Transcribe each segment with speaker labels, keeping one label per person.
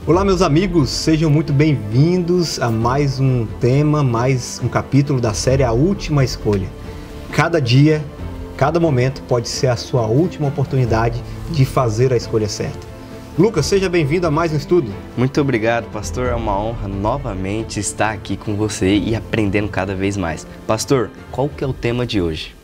Speaker 1: Olá, meus amigos, sejam muito bem-vindos a mais um tema, mais um capítulo da série A Última Escolha. Cada dia, cada momento pode ser a sua última oportunidade de fazer a escolha certa. Lucas, seja bem-vindo a mais um estudo.
Speaker 2: Muito obrigado, pastor. É uma honra novamente estar aqui com você e aprendendo cada vez mais. Pastor, qual que é o tema de hoje?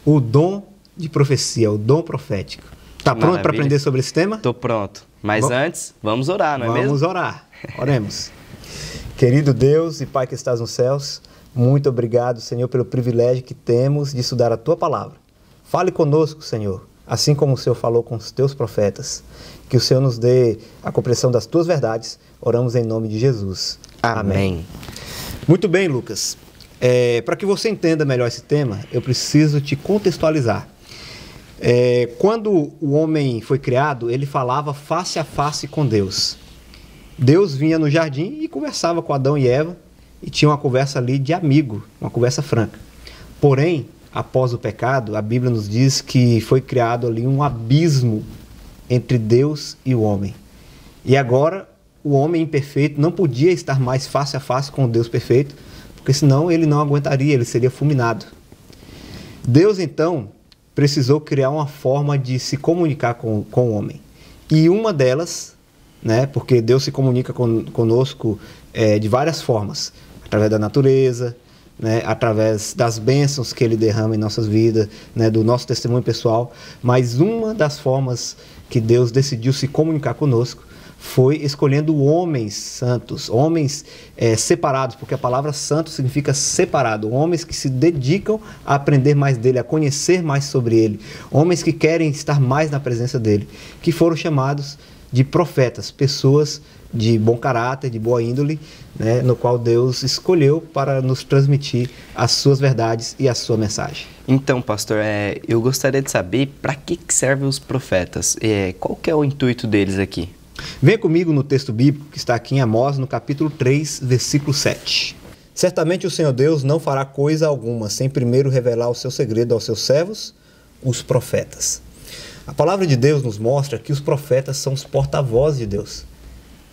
Speaker 1: O dom de profecia, o dom profético. Tá pronto para aprender sobre esse tema?
Speaker 2: Estou pronto. Mas antes, vamos orar, não é mesmo?
Speaker 1: Vamos orar. Oremos. Querido Deus e Pai que estás nos céus, muito obrigado, Senhor, pelo privilégio que temos de estudar a Tua Palavra. Fale conosco, Senhor, assim como o Senhor falou com os Teus profetas. Que o Senhor nos dê a compreensão das Tuas verdades. Oramos em nome de Jesus.
Speaker 2: Amém.
Speaker 1: Muito bem, Lucas. Para que você entenda melhor esse tema, eu preciso te contextualizar. Quando o homem foi criado, ele falava face a face com Deus. Deus vinha no jardim e conversava com Adão e Eva e tinha uma conversa ali de amigo, uma conversa franca. Porém, após o pecado, a Bíblia nos diz que foi criado ali um abismo entre Deus e o homem. E agora, o homem imperfeito não podia estar mais face a face com o Deus perfeito, porque senão ele não aguentaria, ele seria fulminado. Deus, então, precisou criar uma forma de se comunicar com o homem. E uma delas, porque Deus se comunica conosco de várias formas, através da natureza, através das bênçãos que Ele derrama em nossas vidas, do nosso testemunho pessoal, mas uma das formas que Deus decidiu se comunicar conosco foi escolhendo homens santos, homens separados, porque a palavra santo significa separado, homens que se dedicam a aprender mais dele, a conhecer mais sobre ele, homens que querem estar mais na presença dele, que foram chamados de profetas, pessoas de bom caráter, de boa índole, no qual Deus escolheu para nos transmitir as suas verdades e a sua mensagem.
Speaker 2: Então, pastor, eu gostaria de saber para que servem os profetas, qual que é o intuito deles aqui?
Speaker 1: Venha comigo no texto bíblico que está aqui em Amós, no capítulo 3, versículo 7. Certamente o Senhor Deus não fará coisa alguma sem primeiro revelar o seu segredo aos seus servos, os profetas. A palavra de Deus nos mostra que os profetas são os porta-vozes de Deus.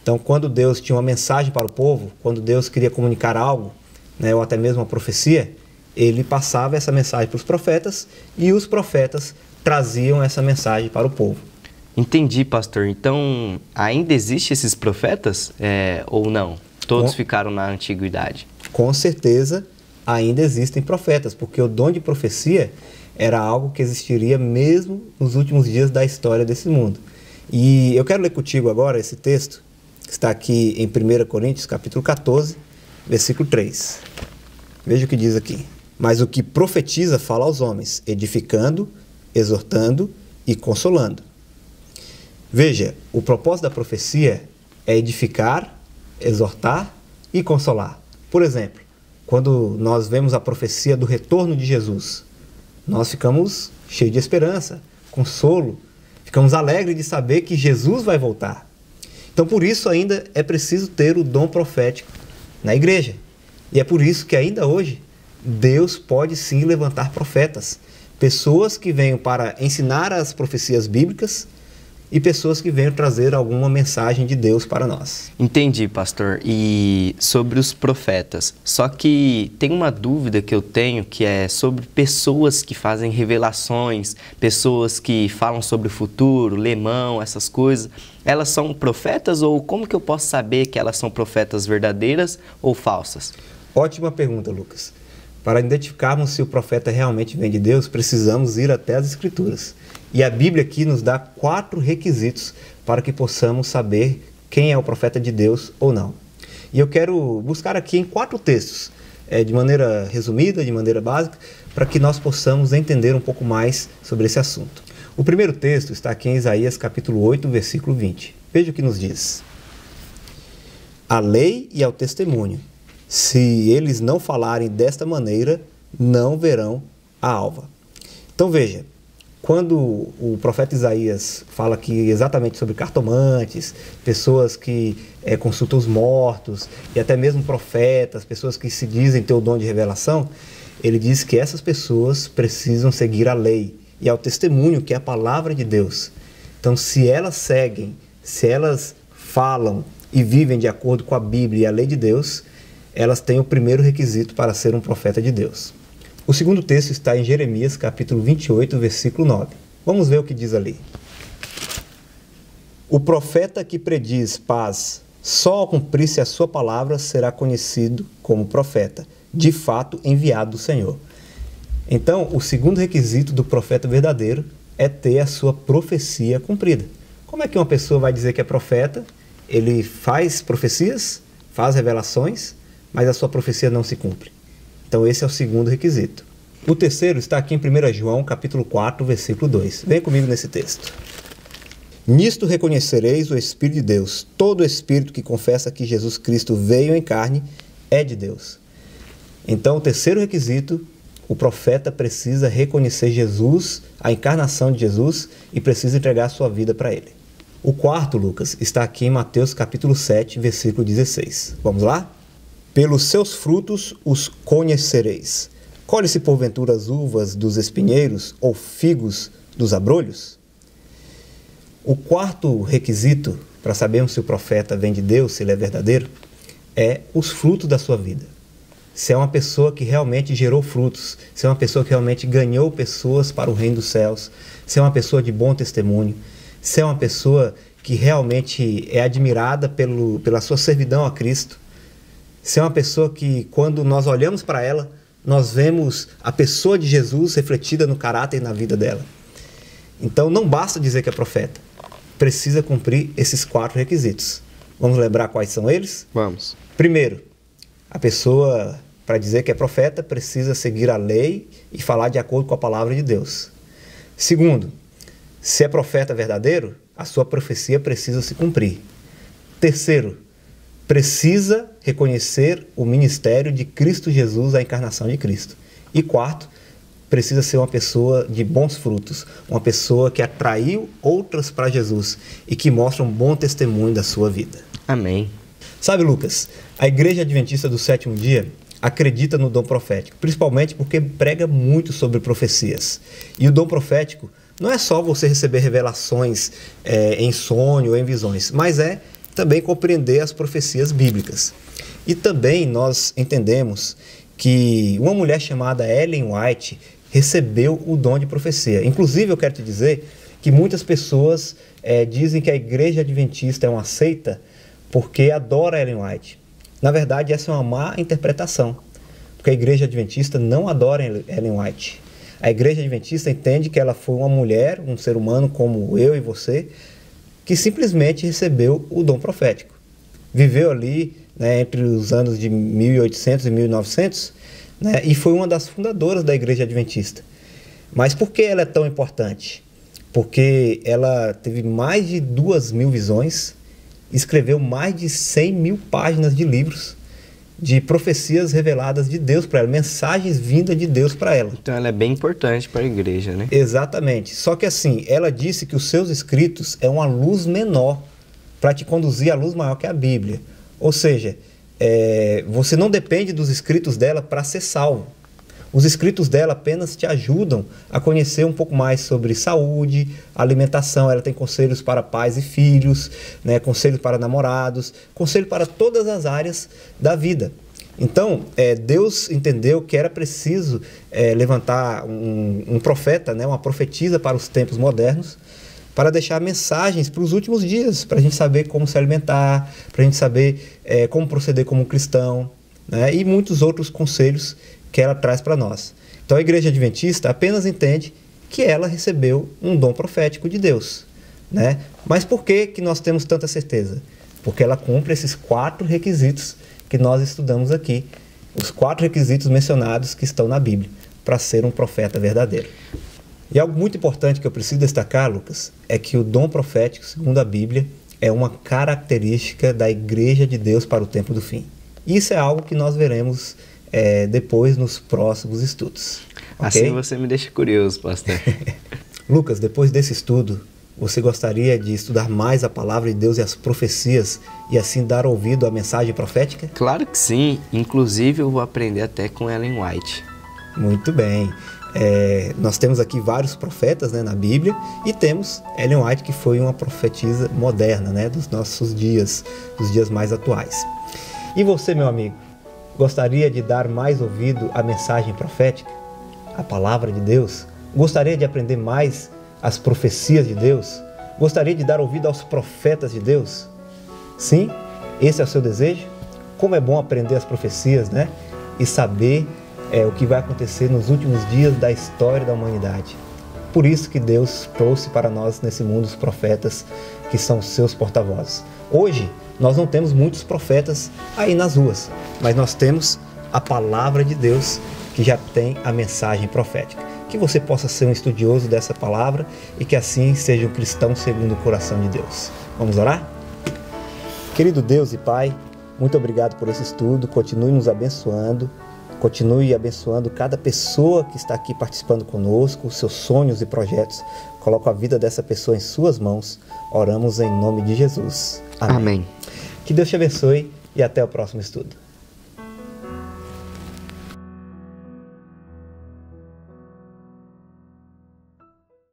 Speaker 1: Então, quando Deus tinha uma mensagem para o povo, quando Deus queria comunicar algo, ou até mesmo uma profecia, ele passava essa mensagem para os profetas e os profetas traziam essa mensagem para o povo.
Speaker 2: Entendi, pastor. Então, ainda existem esses profetas ou não? Todos ficaram na antiguidade?
Speaker 1: Com certeza, ainda existem profetas, porque o dom de profecia era algo que existiria mesmo nos últimos dias da história desse mundo. E eu quero ler contigo agora esse texto, que está aqui em 1 Coríntios, capítulo 14, versículo 3. Veja o que diz aqui. Mas o que profetiza fala aos homens, edificando, exortando e consolando. Veja, o propósito da profecia é edificar, exortar e consolar. Por exemplo, quando nós vemos a profecia do retorno de Jesus, nós ficamos cheios de esperança, consolo, ficamos alegres de saber que Jesus vai voltar. Então, por isso ainda é preciso ter o dom profético na igreja. E é por isso que ainda hoje Deus pode sim levantar profetas, pessoas que venham para ensinar as profecias bíblicas e pessoas que venham trazer alguma mensagem de Deus para nós.
Speaker 2: Entendi, pastor. E sobre os profetas, só que tem uma dúvida que eu tenho, que é sobre pessoas que fazem revelações, pessoas que falam sobre o futuro, lemão, essas coisas. Elas são profetas ou como que eu posso saber que elas são profetas verdadeiras ou falsas?
Speaker 1: Ótima pergunta, Lucas. Para identificarmos se o profeta realmente vem de Deus, precisamos ir até as Escrituras. E a Bíblia aqui nos dá 4 requisitos para que possamos saber quem é o profeta de Deus ou não. E eu quero buscar aqui em 4 textos, de maneira resumida, de maneira básica, para que nós possamos entender um pouco mais sobre esse assunto. O primeiro texto está aqui em Isaías capítulo 8, versículo 20. Veja o que nos diz. A lei e ao testemunho, se eles não falarem desta maneira, não verão a alva. Então veja, quando o profeta Isaías fala aqui exatamente sobre cartomantes, pessoas que consultam os mortos, e até mesmo profetas, pessoas que se dizem ter o dom de revelação, ele diz que essas pessoas precisam seguir a lei e ao testemunho, que é a palavra de Deus. Então, se elas seguem, se elas falam e vivem de acordo com a Bíblia e a lei de Deus, elas têm o primeiro requisito para ser um profeta de Deus. O segundo texto está em Jeremias, capítulo 28, versículo 9. Vamos ver o que diz ali. O profeta que prediz paz só ao cumprir-se a sua palavra será conhecido como profeta, de fato enviado do Senhor. Então, o segundo requisito do profeta verdadeiro é ter a sua profecia cumprida. Como é que uma pessoa vai dizer que é profeta? Ele faz profecias, faz revelações, mas a sua profecia não se cumpre. Então esse é o segundo requisito. O terceiro está aqui em 1 João, capítulo 4, versículo 2. Vem comigo nesse texto. Nisto reconhecereis o Espírito de Deus. Todo espírito que confessa que Jesus Cristo veio em carne é de Deus. Então o terceiro requisito, o profeta precisa reconhecer Jesus, a encarnação de Jesus, e precisa entregar a sua vida para ele. O quarto, Lucas, está aqui em Mateus capítulo 7, versículo 16. Vamos lá? Pelos seus frutos os conhecereis. Colhe-se porventura as uvas dos espinheiros ou figos dos abrolhos? O quarto requisito para sabermos se o profeta vem de Deus, se ele é verdadeiro, é os frutos da sua vida. Se é uma pessoa que realmente gerou frutos, se é uma pessoa que realmente ganhou pessoas para o reino dos céus, se é uma pessoa de bom testemunho, se é uma pessoa que realmente é admirada pela sua servidão a Cristo, se é uma pessoa que, quando nós olhamos para ela, nós vemos a pessoa de Jesus refletida no caráter e na vida dela. Então não basta dizer que é profeta, precisa cumprir esses 4 requisitos. Vamos lembrar quais são eles?
Speaker 2: Vamos.
Speaker 1: Primeiro, a pessoa, para dizer que é profeta, precisa seguir a lei e falar de acordo com a palavra de Deus. Segundo, se é profeta verdadeiro, a sua profecia precisa se cumprir. Terceiro, precisa reconhecer o ministério de Cristo Jesus, a encarnação de Cristo. E quarto, precisa ser uma pessoa de bons frutos, uma pessoa que atraiu outras para Jesus e que mostra um bom testemunho da sua vida.
Speaker 2: Amém.
Speaker 1: Sabe, Lucas, a Igreja Adventista do Sétimo Dia acredita no dom profético, principalmente porque prega muito sobre profecias. E o dom profético não é só você receber revelações em sonho ou em visões, mas é também compreender as profecias bíblicas. E também nós entendemos que uma mulher chamada Ellen White recebeu o dom de profecia. Inclusive, eu quero te dizer que muitas pessoas dizem que a Igreja Adventista é uma seita porque adora Ellen White. Na verdade, essa é uma má interpretação, porque a Igreja Adventista não adora Ellen White. A Igreja Adventista entende que ela foi uma mulher, um ser humano como eu e você, que simplesmente recebeu o dom profético. Viveu ali, né, entre os anos de 1800 e 1900, né, e foi uma das fundadoras da Igreja Adventista. Mas por que ela é tão importante? Porque ela teve mais de 2.000 visões, escreveu mais de 100.000 páginas de livros, de profecias reveladas de Deus para ela, mensagens vindas de Deus para ela.
Speaker 2: Então ela é bem importante para a igreja, né?
Speaker 1: Exatamente. Só que assim, ela disse que os seus escritos é uma luz menor para te conduzir à luz maior que a Bíblia. Ou seja, você não depende dos escritos dela para ser salvo. Os escritos dela apenas te ajudam a conhecer um pouco mais sobre saúde, alimentação. Ela tem conselhos para pais e filhos, né, conselhos para namorados, conselho para todas as áreas da vida. Então, Deus entendeu que era preciso levantar um profeta, né, uma profetisa para os tempos modernos, para deixar mensagens para os últimos dias, para a gente saber como se alimentar, para a gente saber como proceder como cristão, né, e muitos outros conselhos que ela traz para nós. Então a Igreja Adventista apenas entende que ela recebeu um dom profético de Deus, né? Mas por que nós temos tanta certeza? Porque ela cumpre esses 4 requisitos que nós estudamos aqui, os 4 requisitos mencionados que estão na Bíblia, para ser um profeta verdadeiro. E algo muito importante que eu preciso destacar, Lucas, é que o dom profético, segundo a Bíblia, é uma característica da Igreja de Deus para o tempo do fim. Isso é algo que nós veremos depois nos próximos estudos. Okay?
Speaker 2: Assim você me deixa curioso, pastor.
Speaker 1: Lucas, depois desse estudo, você gostaria de estudar mais a palavra de Deus e as profecias e assim dar ouvido à mensagem profética?
Speaker 2: Claro que sim. Inclusive eu vou aprender até com Ellen White.
Speaker 1: Muito bem. Nós temos aqui vários profetas, né, na Bíblia, e temos Ellen White, que foi uma profetisa moderna, né, dos nossos dias, dos dias mais atuais. E você, meu amigo, gostaria de dar mais ouvido à mensagem profética, à palavra de Deus? Gostaria de aprender mais as profecias de Deus? Gostaria de dar ouvido aos profetas de Deus? Sim? Esse é o seu desejo? Como é bom aprender as profecias, né? E saber o que vai acontecer nos últimos dias da história da humanidade. Por isso que Deus trouxe para nós nesse mundo os profetas que são seus porta-vozes. Hoje, nós não temos muitos profetas aí nas ruas, mas nós temos a palavra de Deus que já tem a mensagem profética. Que você possa ser um estudioso dessa palavra e que assim seja um cristão segundo o coração de Deus. Vamos orar? Querido Deus e Pai, muito obrigado por esse estudo, continue nos abençoando. Continue abençoando cada pessoa que está aqui participando conosco, os seus sonhos e projetos. Coloco a vida dessa pessoa em suas mãos. Oramos em nome de Jesus. Amém.
Speaker 2: Amém.
Speaker 1: Que Deus te abençoe e até o próximo estudo.